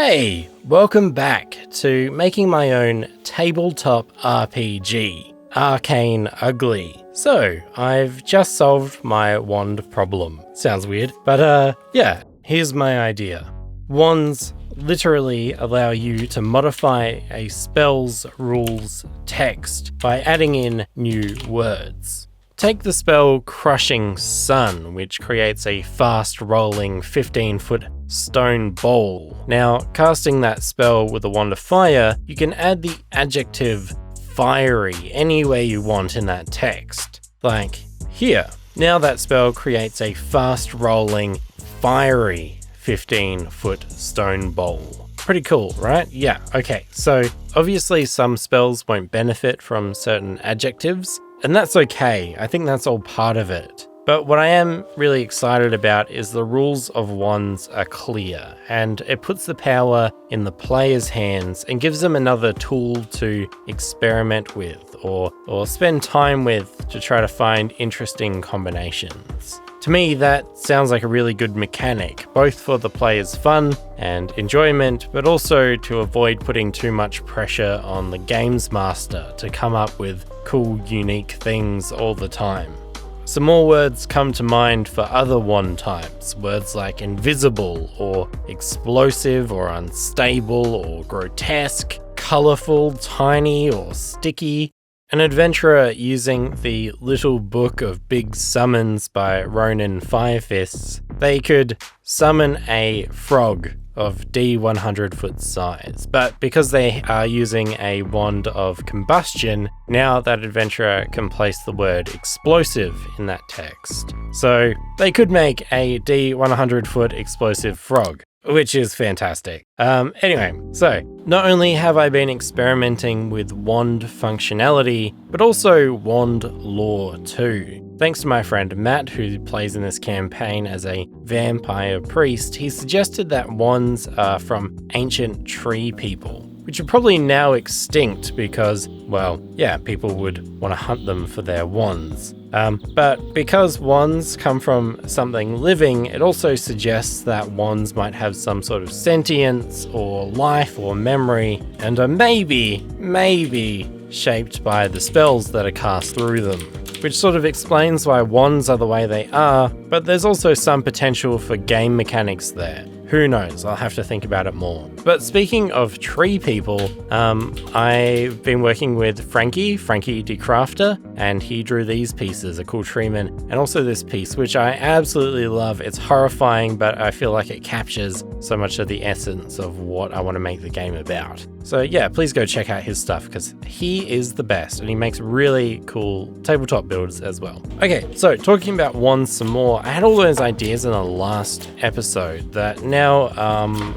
Hey, welcome back to making my own tabletop RPG, Arcane Ugly. So, I've just solved my wand problem. Sounds weird, but yeah, here's my idea. Wands literally allow you to modify a spell's rules text by adding in new words. Take the spell Crushing Sun, which creates a fast-rolling 15-foot stone bowl. Now, casting that spell with a wand of fire, you can add the adjective fiery anywhere you want in that text. Like here. Now that spell creates a fast-rolling, fiery 15-foot stone bowl. Pretty cool, right? Yeah, okay. So, obviously some spells won't benefit from certain adjectives, and that's okay. I think that's all part of it. But what I am really excited about is the rules of wands are clear, and it puts the power in the player's hands and gives them another tool to experiment with or spend time with to try to find interesting combinations. To me, that sounds like a really good mechanic, both for the player's fun and enjoyment, but also to avoid putting too much pressure on the games master to come up with cool, unique things all the time. Some more words come to mind for other wand types, words like invisible or explosive or unstable or grotesque, colourful, tiny or sticky. An adventurer using the Little Book of Big Summons by Ronan Firefists, they could summon a frog of D100 foot size, but because they are using a wand of combustion, now that adventurer can place the word explosive in that text. So they could make a D100 foot explosive frog, which is fantastic. Anyway, so not only have I been experimenting with wand functionality, but also wand lore too. Thanks to my friend Matt, who plays in this campaign as a vampire priest, he suggested that wands are from ancient tree people, which are probably now extinct because, well, yeah, people would want to hunt them for their wands. But because wands come from something living, it also suggests that wands might have some sort of sentience or life or memory, and are maybe shaped by the spells that are cast through them, which sort of explains why wands are the way they are, but there's also some potential for game mechanics there. Who knows? I'll have to think about it more. But speaking of tree people, I've been working with Frankie the Crafter, and he drew these pieces, a cool treeman, and also this piece, which I absolutely love. It's horrifying, but I feel like it captures so much of the essence of what I want to make the game about. So yeah, please go check out his stuff because he is the best and he makes really cool tabletop builds as well. Okay, so talking about wands some more, I had all those ideas in the last episode that now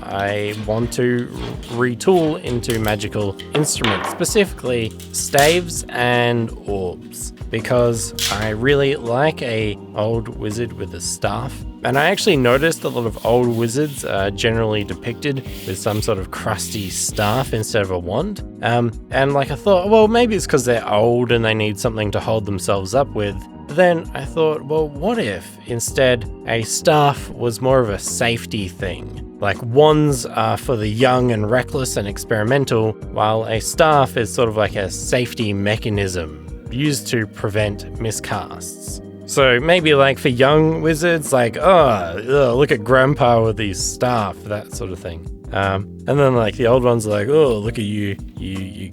I want to retool into magical instruments, specifically staves and orbs, because I really like a old wizard with a staff. And I actually noticed a lot of old wizards are generally depicted with some sort of crusty staff instead of a wand. And like I thought, well, maybe it's because they're old and they need something to hold themselves up with. But then I thought, well, what if instead a staff was more of a safety thing? Like wands are for the young and reckless and experimental, while a staff is sort of like a safety mechanism used to prevent miscasts. So maybe like for young wizards, like, look at grandpa with his staff, that sort of thing. And then like the old ones are like, oh, look at you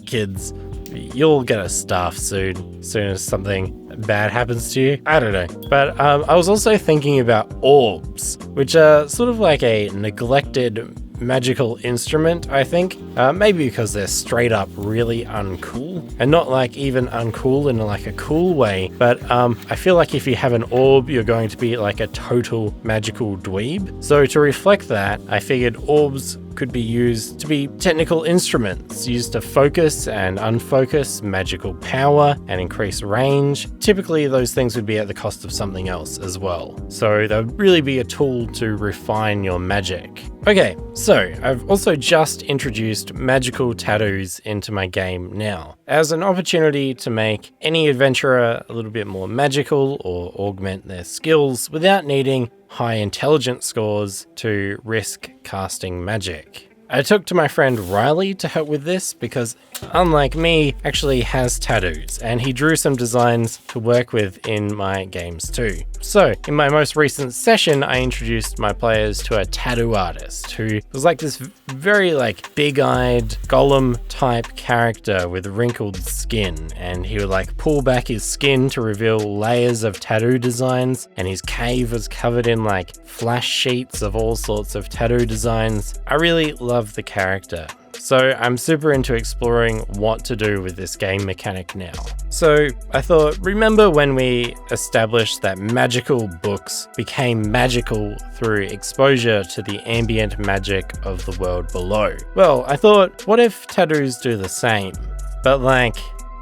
kids. You'll get a staff soon as something bad happens to you. I don't know. But I was also thinking about orbs, which are sort of like a neglected magical instrument, I think. Maybe because they're straight up really uncool, and not like even uncool in like a cool way, but I feel like if you have an orb, you're going to be like a total magical dweeb. So to reflect that, I figured orbs could be used to be technical instruments used to focus and unfocus magical power and increase range. Typically those things would be at the cost of something else as well. So they would really be a tool to refine your magic. Okay, so I've also just introduced magical tattoos into my game now, as an opportunity to make any adventurer a little bit more magical or augment their skills without needing high intelligence scores to risk casting magic. I took to my friend Riley to help with this because, unlike me, actually has tattoos, and he drew some designs to work with in my games too. So, in my most recent session, I introduced my players to a tattoo artist who was like this very big-eyed golem type character with wrinkled skin, and he would pull back his skin to reveal layers of tattoo designs, and his cave was covered in flash sheets of all sorts of tattoo designs. I really love the character. So I'm super into exploring what to do with this game mechanic now. So I thought, remember when we established that magical books became magical through exposure to the ambient magic of the world below? Well, I thought, what if tattoos do the same? But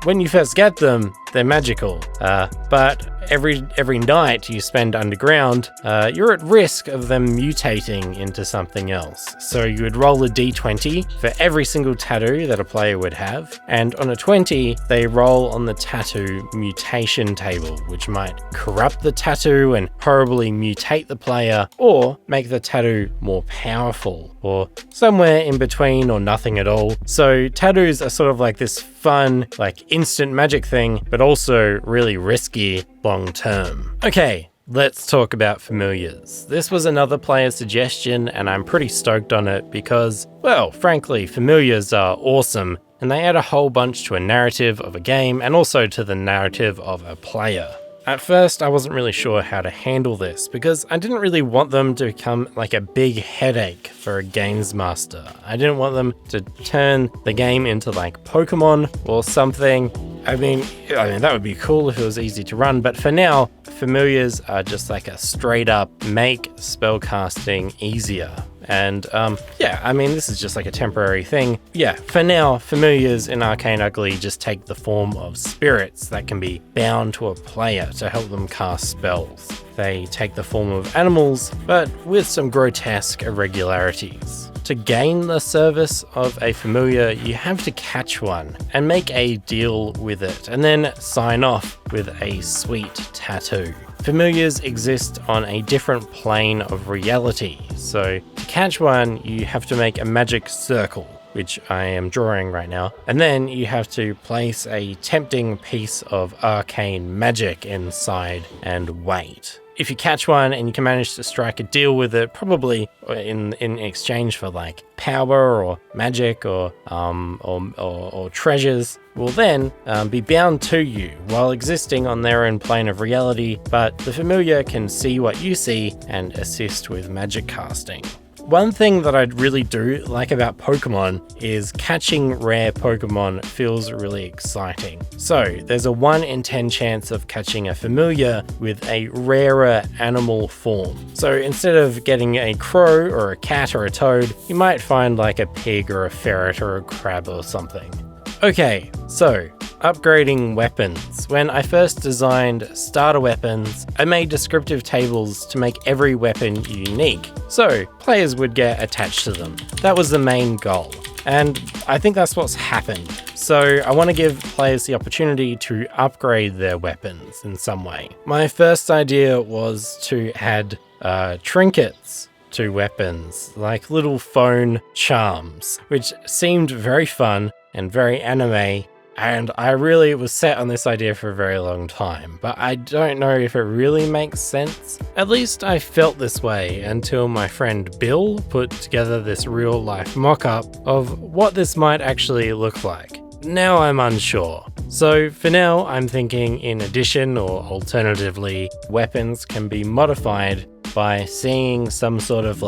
when you first get them, they're magical. But every night you spend underground, you're at risk of them mutating into something else. So you would roll a d20 for every single tattoo that a player would have, and on a 20, they roll on the tattoo mutation table, which might corrupt the tattoo and horribly mutate the player, or make the tattoo more powerful, or somewhere in between, or nothing at all. So tattoos are sort of this fun, instant magic thing, but also really risky long term. Okay, let's talk about familiars. This was another player suggestion, and I'm pretty stoked on it because, well, frankly, familiars are awesome, and they add a whole bunch to a narrative of a game and also to the narrative of a player. At first, I wasn't really sure how to handle this because I didn't really want them to become a big headache for a games master. I didn't want them to turn the game into Pokemon or something. I mean, that would be cool if it was easy to run, but for now, familiars are just a straight up make spellcasting easier. And this is just a temporary thing. Yeah, for now, familiars in Arcane Ugly just take the form of spirits that can be bound to a player to help them cast spells. They take the form of animals, but with some grotesque irregularities. To gain the service of a familiar, you have to catch one and make a deal with it, and then sign off with a sweet tattoo. Familiars exist on a different plane of reality, so to catch one, you have to make a magic circle, which I am drawing right now, and then you have to place a tempting piece of arcane magic inside and wait. If you catch one and you can manage to strike a deal with it, probably in exchange for power or magic or treasures, will then be bound to you while existing on their own plane of reality, but the familiar can see what you see and assist with magic casting. One thing that I really do like about Pokemon is catching rare Pokemon feels really exciting. So there's a 1 in 10 chance of catching a familiar with a rarer animal form. So instead of getting a crow or a cat or a toad, you might find a pig or a ferret or a crab or something. Okay, so upgrading weapons. When I first designed starter weapons, I made descriptive tables to make every weapon unique, so players would get attached to them. That was the main goal, and I think that's what's happened. So I want to give players the opportunity to upgrade their weapons in some way. My first idea was to add trinkets to weapons, like little phone charms, which seemed very fun and very anime, and I really was set on this idea for a very long time, but I don't know if it really makes sense. At least I felt this way until my friend Bill put together this real life mock-up of what this might actually look like. Now I'm unsure. So for now, I'm thinking in addition or alternatively, weapons can be modified by seeing some sort of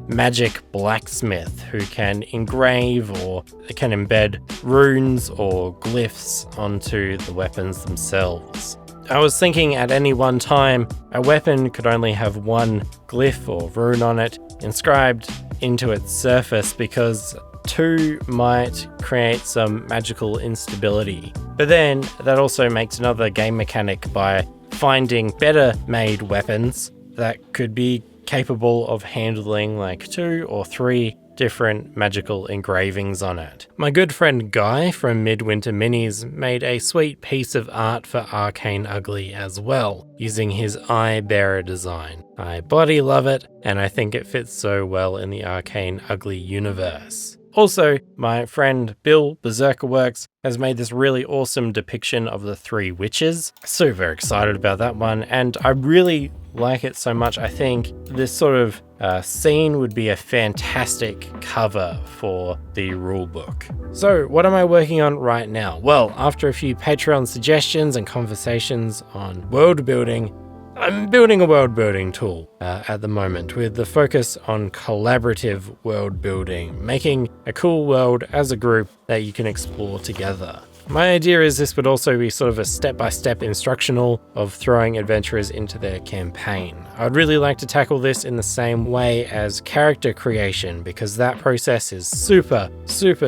magic blacksmith who can engrave or can embed runes or glyphs onto the weapons themselves. I was thinking at any one time, a weapon could only have one glyph or rune on it inscribed into its surface because 2 might create some magical instability. But then that also makes another game mechanic by finding better made weapons that could be capable of handling 2 or 3 different magical engravings on it. My good friend Guy from Midwinter Minis made a sweet piece of art for Arcane Ugly as well, using his eye bearer design. I bloody love it, and I think it fits so well in the Arcane Ugly universe. Also, my friend Bill, Berserkerworks, has made this really awesome depiction of the three witches. Super excited about that one, and I really like it so much. I think this sort of scene would be a fantastic cover for the rulebook. So what am I working on right now? Well, after a few Patreon suggestions and conversations on world building, I'm building a world building tool at the moment with the focus on collaborative world building, making a cool world as a group that you can explore together. My idea is this would also be sort of a step-by-step instructional of throwing adventurers into their campaign. I'd really like to tackle this in the same way as character creation because that process is super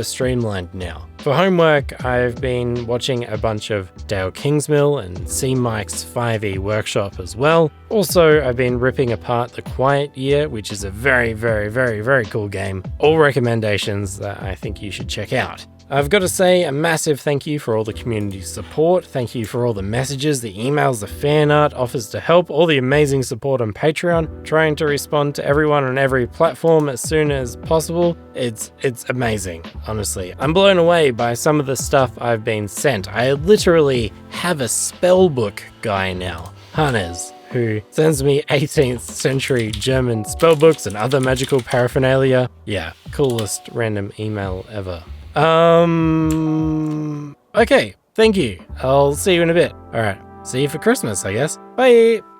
streamlined now. For homework, I've been watching a bunch of Dale Kingsmill and C Mike's 5e workshop as well. Also, I've been ripping apart The Quiet Year, which is a very cool game. All recommendations that I think you should check out. I've got to say a massive thank you for all the community support. Thank you for all the messages, the emails, the fan art, offers to help, all the amazing support on Patreon. Trying to respond to everyone on every platform as soon as possible. It's amazing, honestly. I'm blown away by some of the stuff I've been sent. I literally have a spellbook guy now, Hannes, who sends me 18th century German spellbooks and other magical paraphernalia. Yeah, coolest random email ever. Okay, thank you. I'll see you in a bit. Alright, see you for Christmas, I guess. Bye!